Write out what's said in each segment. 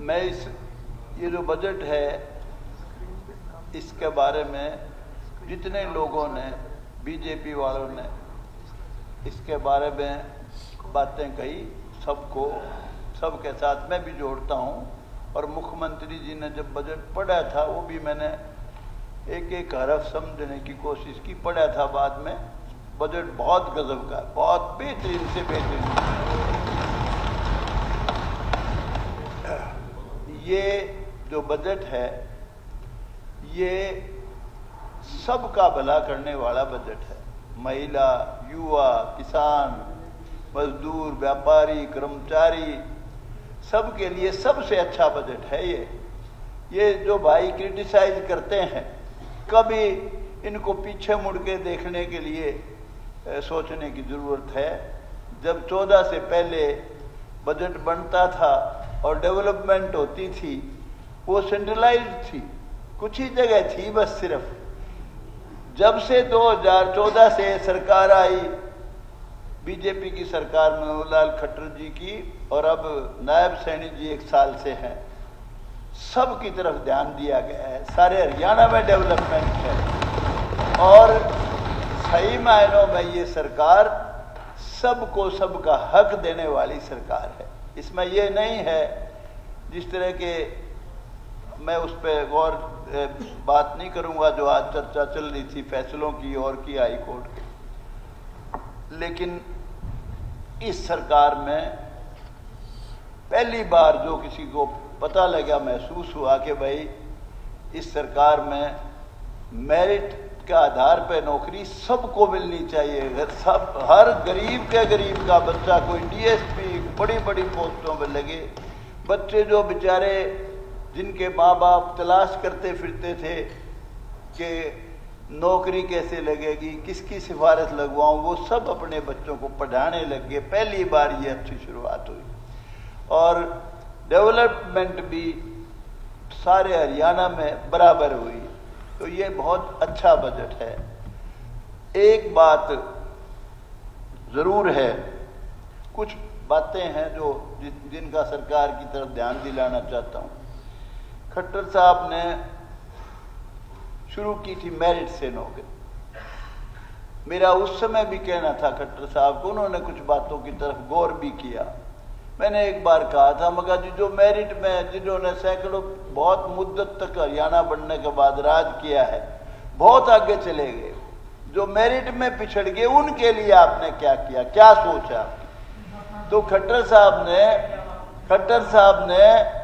मैं ये जो बजट है इसके बारे में जितने लोगों ने, बीजेपी वालों ने इसके बारे में बातें कही, सबके साथ मैं भी जोड़ता हूँ। और मुख्यमंत्री जी ने जब बजट पढ़ा था वो भी मैंने एक एक हरफ समझने की कोशिश की, पढ़ा था बाद में। बजट बहुत गजब का, बहुत बेहतरीन से बेहतरीन। ये जो बजट है ये सबका भला करने वाला बजट है। महिला, युवा, किसान, मजदूर, व्यापारी, कर्मचारी, सबके लिए सबसे अच्छा बजट है ये जो भाई क्रिटिसाइज करते हैं, कभी इनको पीछे मुड़ के देखने के लिए सोचने की ज़रूरत है। जब 14 से पहले बजट बनता था और डेवलपमेंट होती थी, वो सेंट्रलाइज्ड थी, कुछ ही जगह थी बस सिर्फ। जब से 2014 से सरकार आई, बीजेपी की सरकार मनोहर खट्टर जी की, और अब नायब सैनी जी 1 साल से हैं, सब की तरफ ध्यान दिया गया है। सारे हरियाणा में डेवलपमेंट है और सही मायनों में ये सरकार सबको सबका हक देने वाली सरकार है। इसमें ये नहीं है जिस तरह के, मैं उस पर गौर बात नहीं करूंगा जो आज चर्चा चल रही थी फैसलों की और की हाई कोर्ट के, लेकिन इस सरकार में पहली बार जो किसी को पता लगा, महसूस हुआ कि भाई इस सरकार में मेरिट के आधार पर नौकरी सबको मिलनी चाहिए। सब, हर गरीब के गरीब का बच्चा कोई डीएसपी, बड़ी बड़ी पोस्टों पर लगे। बच्चे जो बेचारे, जिनके माँ बाप तलाश करते फिरते थे कि नौकरी कैसे लगेगी, किसकी सिफारिश लगवाऊं, वो सब अपने बच्चों को पढ़ाने लग गए। पहली बार ये अच्छी शुरुआत हुई और डेवलपमेंट भी सारे हरियाणा में बराबर हुई। तो ये बहुत अच्छा बजट है। एक बात ज़रूर है, कुछ बातें हैं जो जिनका सरकार की तरफ ध्यान दिलाना चाहता हूँ। खट्टर साहब ने शुरू की थी मेरिट से नौकरी। मेरा उस समय भी कहना था खट्टर साहब को, उन्होंने कुछ बातों की तरफ गौर भी किया। मैंने एक बार कहा था, मगर जी जो मेरिट में जिन्होंने सैकड़ों बहुत मुद्दत तक हरियाणा बनने के बाद राज किया है, बहुत आगे चले गए, जो मेरिट में पिछड़ गए, उनके लिए आपने क्या किया, क्या सोचा? तो खट्टर साहब ने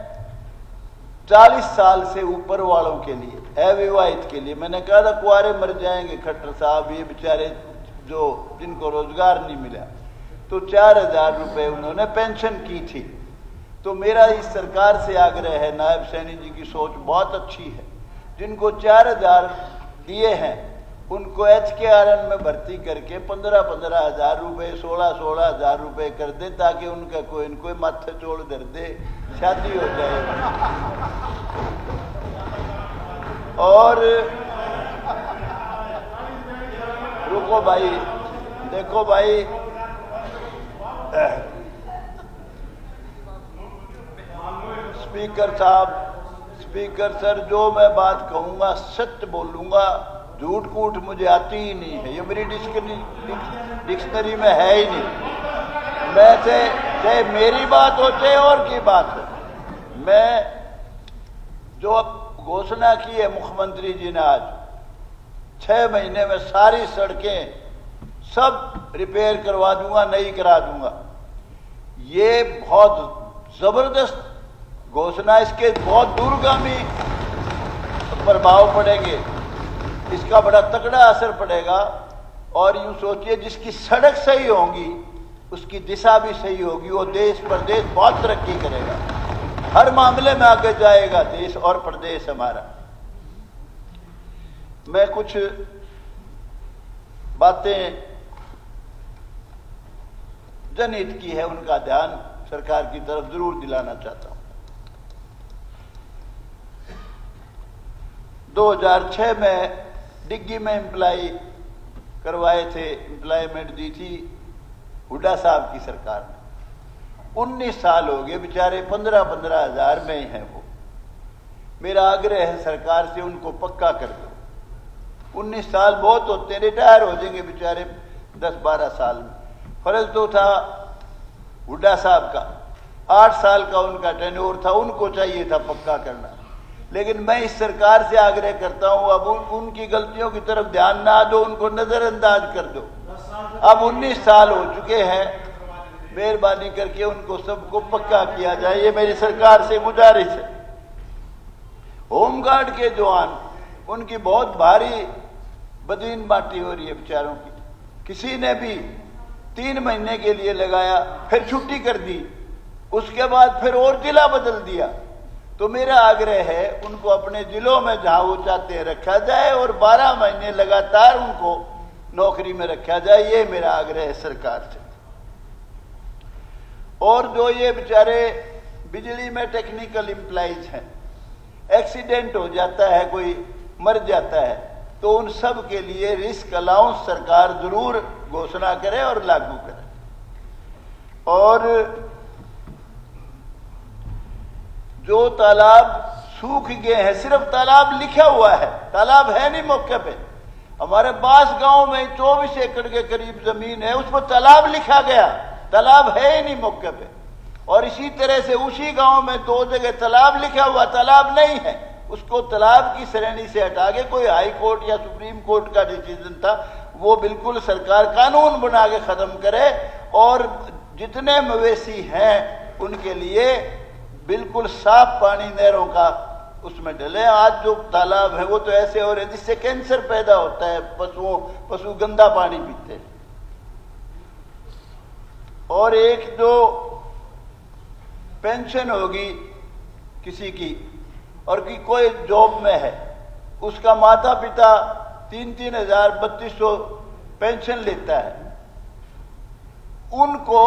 40 साल से ऊपर वालों के लिए, अविवाहित के लिए, मैंने कहा था कुआरे मर जाएंगे खट्टर साहब, ये बेचारे जो जिनको रोजगार नहीं मिला, तो 4000 रुपये उन्होंने पेंशन की थी। तो मेरा इस सरकार से आग्रह है, नायब सैनी जी की सोच बहुत अच्छी है, जिनको 4000 दिए हैं उनको HKRN में भर्ती करके 15-15 हजार रुपये, 16-16 हजार रुपये कर दे, ताकि उनका कोई माथे चोड़ धर दे, शादी हो जाए। और रुको भाई, देखो भाई, स्पीकर सर, जो मैं बात कहूंगा सत्य बोलूंगा, झूठ कूट मुझे आती ही नहीं है, ये मेरी डिक्शनरी में है ही नहीं। मैं चाहे मेरी बात हो चाहे और की बात हो, मैं जो अब घोषणा की है मुख्यमंत्री जी ने आज, 6 महीने में सारी सड़कें सब रिपेयर करवा दूंगा, नई करा दूंगा, ये बहुत जबरदस्त घोषणा, इसके बहुत दूरगामी प्रभाव पड़ेंगे, इसका बड़ा तगड़ा असर पड़ेगा। और यूं सोचिए, जिसकी सड़क सही होगी उसकी दिशा भी सही होगी, वो देश प्रदेश बहुत तरक्की करेगा, हर मामले में आगे जाएगा देश और प्रदेश हमारा। मैं कुछ बातें जनहित की है, उनका ध्यान सरकार की तरफ जरूर दिलाना चाहता हूं। 2006 में डिग्गी में एम्प्लाई करवाए थे, एम्प्लॉयमेंट दी थी हुड्डा साहब की सरकार ने। 19 साल हो गए बेचारे, 15-15 हजार में हैं वो। मेरा आग्रह है सरकार से उनको पक्का कर दो। 19 साल बहुत होते हैं, रिटायर हो जाएंगे बेचारे 10-12 साल में। फर्ज तो था हुड्डा साहब का, 8 साल का उनका टेन्योर था, उनको चाहिए था पक्का करना। लेकिन मैं इस सरकार से आग्रह करता हूं, अब उनकी गलतियों की तरफ ध्यान ना दो, उनको नजरअंदाज कर दो। अब 19 साल हो चुके हैं, मेहरबानी करके उनको सबको पक्का किया जाए, ये मेरी सरकार से गुजारिश है। होमगार्ड के जवान, उनकी बहुत भारी बदीन बाटी हो रही है बेचारों की। किसी ने भी 3 महीने के लिए लगाया, फिर छुट्टी कर दी, उसके बाद फिर और जिला बदल दिया। तो मेरा आग्रह है उनको अपने जिलों में जहां वो चाहते हैं रखा जाए और 12 महीने लगातार उनको नौकरी में रखा जाए, ये मेरा आग्रह है सरकार से। और जो ये बेचारे बिजली में टेक्निकल एम्प्लॉइज हैं, एक्सीडेंट हो जाता है, कोई मर जाता है, तो उन सब के लिए रिस्क अलाउंस सरकार जरूर घोषणा करे और लागू करे। और जो तालाब सूख गए हैं, सिर्फ तालाब लिखा हुआ है, तालाब है नहीं मौके पे। हमारे बास गांव में 24 एकड़ के करीब जमीन है, उस पर तालाब लिखा गया, तालाब है ही नहीं मौके पे। और इसी तरह से उसी गांव में 2 जगह तालाब लिखा हुआ, तालाब नहीं है, उसको तालाब की श्रेणी से हटा के कोई हाई कोर्ट या सुप्रीम कोर्ट का डिसीजन था, वो बिल्कुल सरकार कानून बना के खत्म करे और जितने मवेशी हैं उनके लिए बिल्कुल साफ पानी नहरों का उसमें डले। आज जो तालाब है वो तो ऐसे हो रहे जिससे कैंसर पैदा होता है, पशु गंदा पानी पीते हैं। और एक जो पेंशन होगी किसी की और कि कोई जॉब में है, उसका माता पिता 3-3 हजार 3200 पेंशन लेता है, उनको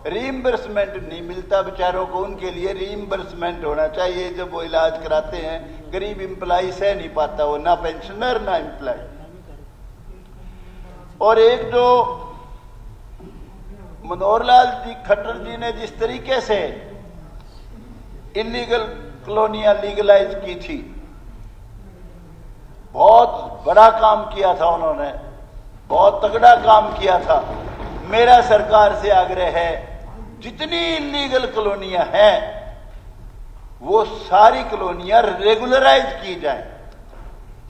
रीइंबर्समेंट नहीं मिलता बेचारों को। उनके लिए रीइंबर्समेंट होना चाहिए जब वो इलाज कराते हैं। गरीब एम्प्लॉय सह नहीं पाता, वो ना पेंशनर ना एम्प्लॉय। और एक जो मनोहर लाल जी खट्टर जी ने जिस तरीके से इलीगल कॉलोनियां लीगलाइज की थी, बहुत बड़ा काम किया था उन्होंने, बहुत तगड़ा काम किया था। मेरा सरकार से आग्रह है जितनी इलीगल कॉलोनियां हैं वो सारी कॉलोनियां रेगुलराइज की जाए।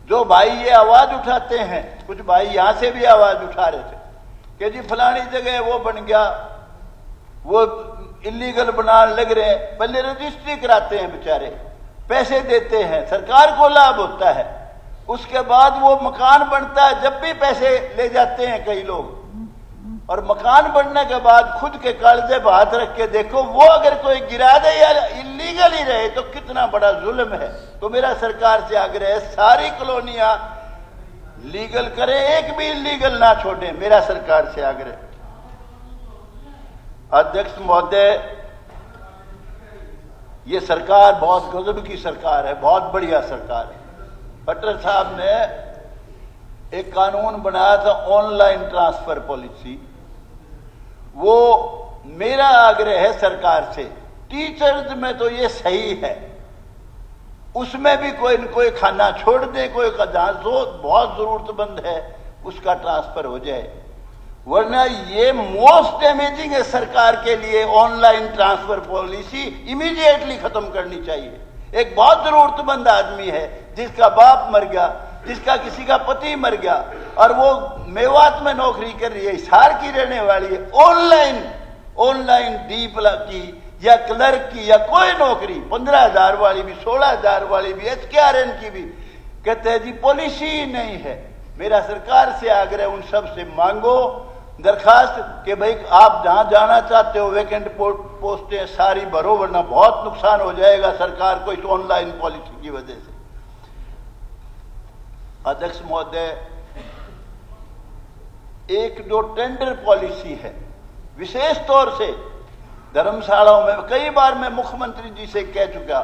जो भाई ये आवाज उठाते हैं, कुछ भाई यहां से भी आवाज उठा रहे थे कि जी फलानी जगह वो बन गया, वो इलीगल बनाने लग रहे हैं, पहले रजिस्ट्री कराते हैं बेचारे, पैसे देते हैं, सरकार को लाभ होता है, उसके बाद वो मकान बनता है, जब भी पैसे ले जाते हैं कई लोग, और मकान बनने के बाद खुद के कागजे पर हाथ रख के देखो, वो अगर कोई गिरा दे या इलीगल ही रहे तो कितना बड़ा जुल्म है। तो मेरा सरकार से आग्रह है सारी कॉलोनियां लीगल करें, एक भी इलीगल ना छोड़े, मेरा सरकार से आग्रह। अध्यक्ष महोदय, ये सरकार बहुत गजब की सरकार है, बहुत बढ़िया सरकार है। खट्टर साहब ने एक कानून बनाया था ऑनलाइन ट्रांसफर पॉलिसी, वो मेरा आग्रह है सरकार से। टीचर्स में तो ये सही है, उसमें भी कोई न कोई खाना छोड़ दे, कोई का जहां बहुत जरूरतमंद है उसका ट्रांसफर हो जाए, वरना ये मोस्ट डैमेजिंग है सरकार के लिए। ऑनलाइन ट्रांसफर पॉलिसी इमीडिएटली खत्म करनी चाहिए। एक बहुत जरूरतमंद आदमी है जिसका बाप मर गया, जिसका किसी का पति मर गया और वो मेवात में नौकरी कर रही है, हिसार की रहने वाली है, ऑनलाइन डीप की या क्लर्क की या कोई नौकरी 15,000 वाली भी, 16,000 वाली भी, HKRN की भी, कहते हैं जी पॉलिसी ही नहीं है। मेरा सरकार से आग्रह, उन सब से मांगो दरखास्त कि भाई आप जहां जाना चाहते हो वैकेंट पोस्टें सारी भरो, वरना बहुत नुकसान हो जाएगा सरकार को इस ऑनलाइन पॉलिसी की वजह से। अध्यक्ष महोदय, एक जो टेंडर पॉलिसी है, विशेष तौर से धर्मशालाओं में, कई बार मैं मुख्यमंत्री जी से कह चुका,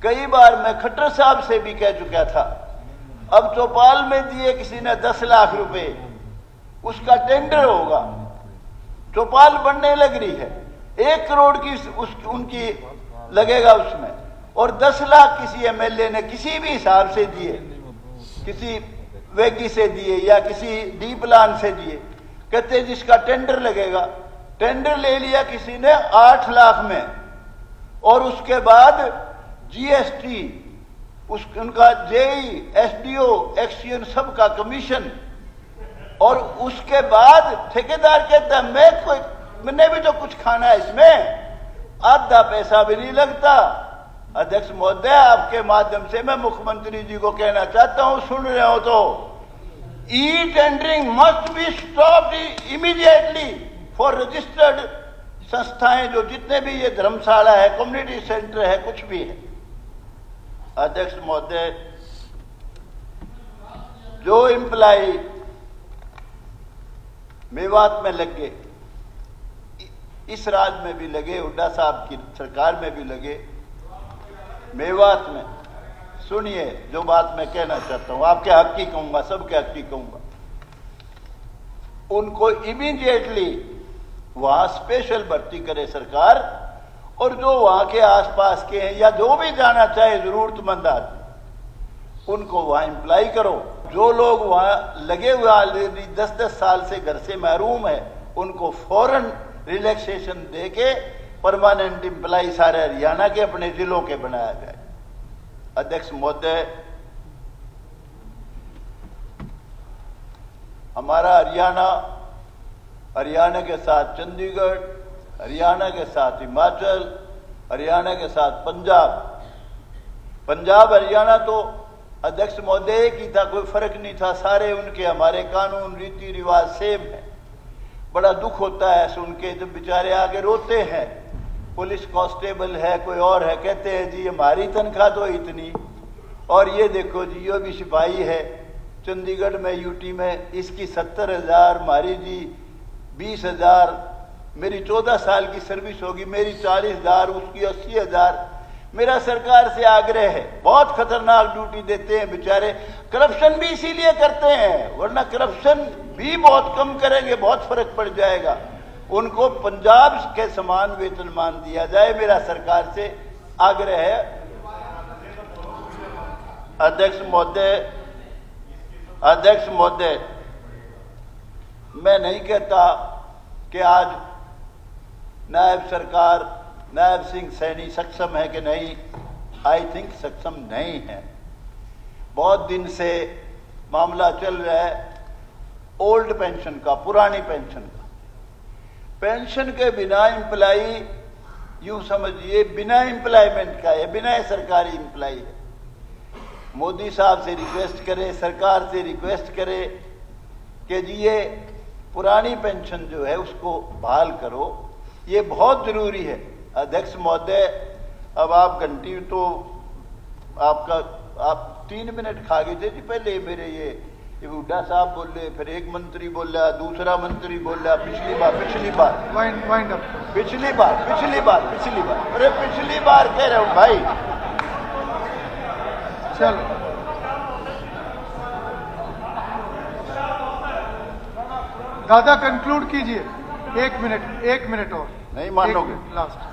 कई बार मैं खट्टर साहब से भी कह चुका था। अब चौपाल में दिए किसी ने 10 लाख रुपए, उसका टेंडर होगा, चौपाल बनने लग रही है, 1 करोड़ की उनकी लगेगा उसमें, और 10 लाख किसी एमएलए ने किसी भी हिसाब से दिए, किसी वेगी से दिए या किसी डी प्लान से दिए, कहते जिसका टेंडर लगेगा, टेंडर ले लिया किसी ने 8 लाख में, और उसके बाद जीएसटी, उनका जेई, एसडीओ, एक्सीएन सबका कमीशन, और उसके बाद ठेकेदार कहता है मैंने भी तो कुछ खाना है, इसमें आधा पैसा भी नहीं लगता। अध्यक्ष महोदय, आपके माध्यम से मैं मुख्यमंत्री जी को कहना चाहता हूं, सुन रहे हो तो, e tendering must be stopped immediately for registered संस्थाएं, जो जितने भी ये धर्मशाला है, कम्युनिटी सेंटर है, कुछ भी है। अध्यक्ष महोदय, जो एम्प्लाई मेवात में लगे, इस राज्य में भी लगे, हुड्डा साहब की सरकार में भी लगे, मेवात में, सुनिए जो बात मैं कहना चाहता हूं, आपके हक की कहूंगा, सबके हक की कहूंगा, उनको इमीडिएटली वहां स्पेशल भर्ती करे सरकार, और जो वहां के आसपास के हैं या जो भी जाना चाहे जरूरतमंद आदमी, उनको वहां एम्प्लाई करो। जो लोग वहां लगे हुए ऑलरेडी 10-10 साल से घर से महरूम है, उनको फौरन रिलैक्सेशन देके परमानेंट एम्प्लाई सारे हरियाणा के अपने जिलों के बनाया जाए। अध्यक्ष महोदय, हमारा हरियाणा के साथ चंडीगढ़, हरियाणा के साथ हिमाचल, हरियाणा के साथ पंजाब हरियाणा तो अध्यक्ष महोदय की था, कोई फर्क नहीं था, सारे उनके हमारे कानून रीति रिवाज सेम है। बड़ा दुख होता है सुन के, जब बेचारे आगे रोते हैं, पुलिस कांस्टेबल है, कोई और है, कहते हैं जी हमारी तनख्वाह तो इतनी, और ये देखो जी ये भी सिपाही है चंडीगढ़ में, यूटी में, इसकी 70,000, हमारी जी 20,000, मेरी 14 साल की सर्विस होगी, मेरी 40,000, उसकी 80,000। मेरा सरकार से आग्रह है, बहुत खतरनाक ड्यूटी देते हैं बेचारे, करप्शन भी इसीलिए करते हैं, वरना करप्शन भी बहुत कम करेंगे, बहुत फर्क पड़ जाएगा। उनको पंजाब के समान वेतनमान दिया जाए, मेरा सरकार से आग्रह है। अध्यक्ष महोदय, मैं नहीं कहता कि आज नायब सिंह सैनी सक्षम है कि नहीं, आई थिंक सक्षम नहीं है। बहुत दिन से मामला चल रहा है ओल्ड पेंशन का, पुरानी पेंशन का। पेंशन के बिना एम्प्लाई, यूं समझिए बिना एम्प्लॉयमेंट का है, बिना सरकारी एम्प्लाई है। मोदी साहब से रिक्वेस्ट करे, सरकार से रिक्वेस्ट करे कि जी ये पुरानी पेंशन जो है उसको बहाल करो, ये बहुत जरूरी है। अध्यक्ष महोदय, अब आप घंटी तो आप 3 मिनट खा गए थे जी पहले, मेरे ये हुड्डा साहब बोले, फिर एक मंत्री बोला, दूसरा मंत्री बोला, पिछली बार अरे पिछली बार कह रहा हूं भाई। चलो दादा कंक्लूड कीजिए, 1 मिनट और नहीं मानोगे लास्ट।